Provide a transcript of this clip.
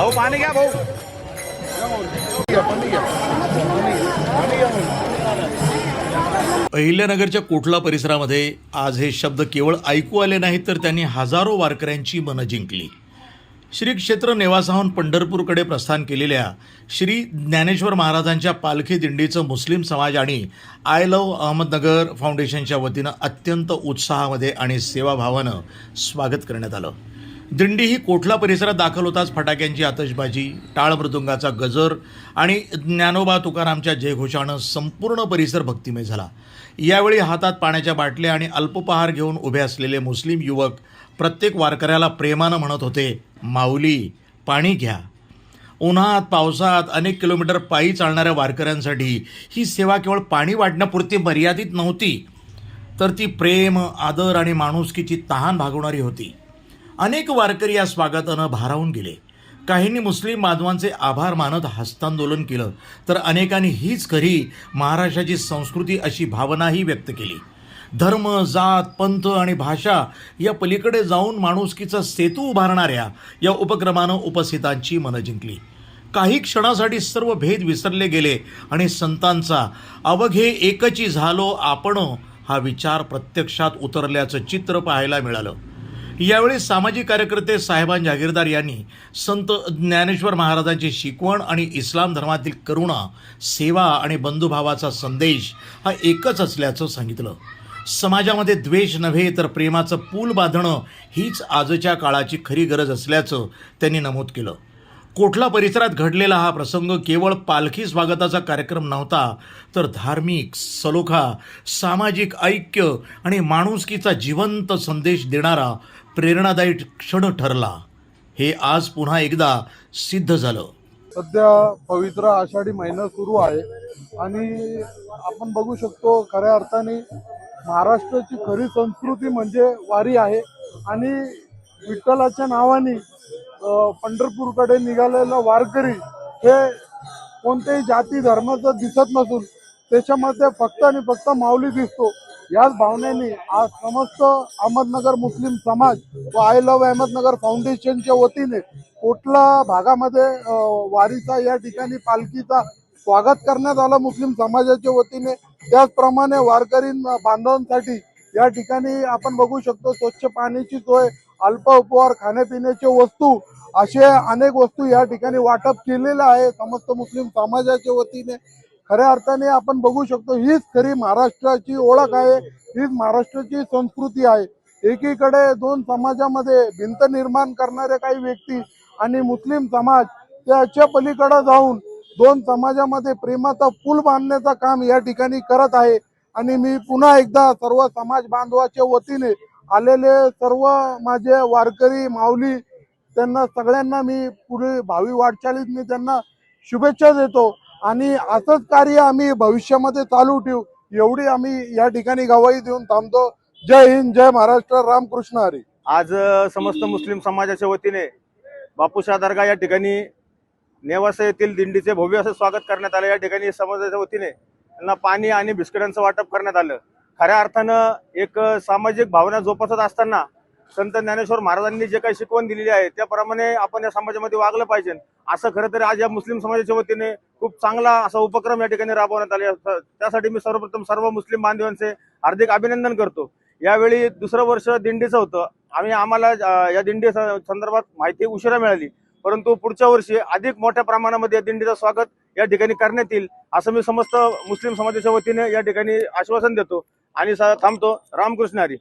भाऊ पाणी घ्या भाऊ. अहिल्यानगरच्या कोठला परिसरामध्ये आज हे शब्द केवळ ऐकू आले नाहीत तर त्यांनी हजारो वारकऱ्यांची मनं जिंकली. श्री क्षेत्र नेवासाहून पंढरपूरकडे प्रस्थान केलेल्या श्री ज्ञानेश्वर महाराजांच्या पालखी दिंडीचं मुस्लिम समाज आणि आय लव्ह अहमदनगर फाउंडेशनच्या वतीनं अत्यंत उत्साहामध्ये आणि सेवाभावानं स्वागत करण्यात आलं. दिंडी ही कोठला परिसरात दाखल होताच फटाक्यांची आतषबाजी, टाळ मृदुंगाचा गजर आणि ज्ञानोबा तुकारामच्या जयघोषानं संपूर्ण परिसर भक्तिमय झाला. यावेळी हातात पाण्याच्या बाटल्या आणि अल्पोपहार घेऊन उभे असलेले मुस्लिम युवक प्रत्येक वारकऱ्याला प्रेमानं म्हणत होते, माऊली पाणी घ्या. उन्हात पावसात अनेक किलोमीटर पायी चालणाऱ्या वारकऱ्यांसाठी ही सेवा केवळ पाणी वाटण्यापुरती मर्यादित नव्हती, तर ती प्रेम, आदर आणि माणुसकीची तहान भागवणारी होती. अनेक वारकरी या स्वागतानं भारावून गेले. काहींनी मुस्लिम बांधवांचे आभार मानत हस्तांदोलन केलं, तर अनेकांनी हीच खरी महाराष्ट्राची संस्कृती अशी भावनाही व्यक्त केली. धर्म, जात, पंथ आणि भाषा या पलीकडे जाऊन माणुसकीचा सेतू उभारणाऱ्या या उपक्रमानं उपस्थितांची मनं जिंकली. काही क्षणासाठी सर्व भेद विसरले गेले आणि संतांचा अवघे एकची झालो आपण हा विचार प्रत्यक्षात उतरल्याचं चित्र पाहायला मिळालं. यावेळी सामाजिक कार्यकर्ते साहेबान जागीरदार यांनी संत ज्ञानेश्वर महाराजांची शिकवण आणि इस्लाम धर्मातील करुणा, सेवा आणि बंधुभावाचा संदेश हा एकच असल्याचं सांगितलं. समाजामध्ये द्वेष नव्हे तर प्रेमाचं पूल बांधणं हीच आजच्या काळाची खरी गरज असल्याचं त्यांनी नमूद केलं. कोठला परिसरात घडलेला हा प्रसंग केवळ पालखी स्वागताचा कार्यक्रम नव्हता, तर धार्मिक, सलोखा, सामाजिक ऐक्य आणि माणुसकीचा जिवंत संदेश देणारा प्रेरणादायी क्षण ठरला. हे आज पुन्हा एकदा सिद्ध झालं. सध्या पवित्र आषाढी महिना सुरू आहे आणि आपण बघू शकतो खऱ्या अर्थाने महाराष्ट्राची खरी संस्कृती म्हणजे वारी आहे आणि विठ्ठलाच्या नावाने पंढरपूरकडे निघालेला वारकरी हे कोणत्याही जाती धर्माचं दिसत नसून त्याच्यामध्ये फक्त आणि फक्त माऊली दिसतो. याच भावनेने आज समस्त अहमदनगर मुस्लिम समाज व आय लव्ह अहमदनगर फाउंडेशनच्या वतीने कोठला भागामध्ये वारीचा या ठिकाणी पालखीचा स्वागत करण्यात आलं मुस्लिम समाजाच्या वतीने. त्याचप्रमाणे वारकरी बांधवांसाठी या ठिकाणी आपण बघू शकतो स्वच्छ पाण्याची सोय, अल्प उपहार, खाण्यापिण्याच्या वस्तू असे अनेक वस्तू या ठिकाणी वाटप केलेलं आहे समस्त मुस्लिम समाजाच्या वतीने. खऱ्या अर्थाने आपण बघू शकतो हीच खरी महाराष्ट्राची ओळख आहे, हीच महाराष्ट्राची संस्कृती आहे. एकीकडे दोन समाजामध्ये भिंत निर्माण करणारे काही व्यक्ती आणि मुस्लिम समाज त्याच्या पलीकडे जाऊन दोन समाजामध्ये प्रेमाचा पूल बांधण्याचं काम या ठिकाणी करत आहे. आणि मी पुन्हा एकदा सर्व समाज बांधवाच्या वतीने आलेले सर्व माझे वारकरी माऊली त्यांना सगळ्यांना मी पुढे भावी वाटचालीत मी त्यांना शुभेच्छा देतो आणि असंच कार्य आम्ही भविष्यामध्ये चालू ठेवू एवढी आम्ही या ठिकाणी गवाही देऊन थांबतो. जय हिंद, जय महाराष्ट्र, रामकृष्ण हरी. आज समस्त मुस्लिम समाजाच्या वतीने बापूशाह दर्गा या ठिकाणी नेवासा येथील दिंडीचे भव्य असं स्वागत करण्यात आलं. या ठिकाणी समाजाच्या वतीने त्यांना पाणी आणि बिस्किटांचं वाटप करण्यात आलं. खऱ्या अर्थानं एक सामाजिक भावना जोपासत असताना संत ज्ञानेश्वर महाराजांनी जे काही शिकवण दिलेली आहे त्याप्रमाणे आपण या समाजामध्ये वागलं पाहिजे. असं खरं तर आज या मुस्लिम समाजाच्या वतीने खूप चांगला असा उपक्रम या ठिकाणी राबवण्यात आले. त्यासाठी मी सर्वप्रथम सर्व मुस्लिम बांधवांचे हार्दिक अभिनंदन करतो. यावेळी दुसरं वर्ष दिंडीचं होतं. आम्हाला या दिंडी संदर्भात माहिती उशिरा मिळाली, परंतु पुढच्या वर्षी अधिक मोठ्या प्रमाणामध्ये या दिंडीचं स्वागत या ठिकाणी करण्यात येईल असं मी समस्त मुस्लिम समाजाच्या वतीने या ठिकाणी आश्वासन देतो आणि थांबतो. रामकृष्ण हरी.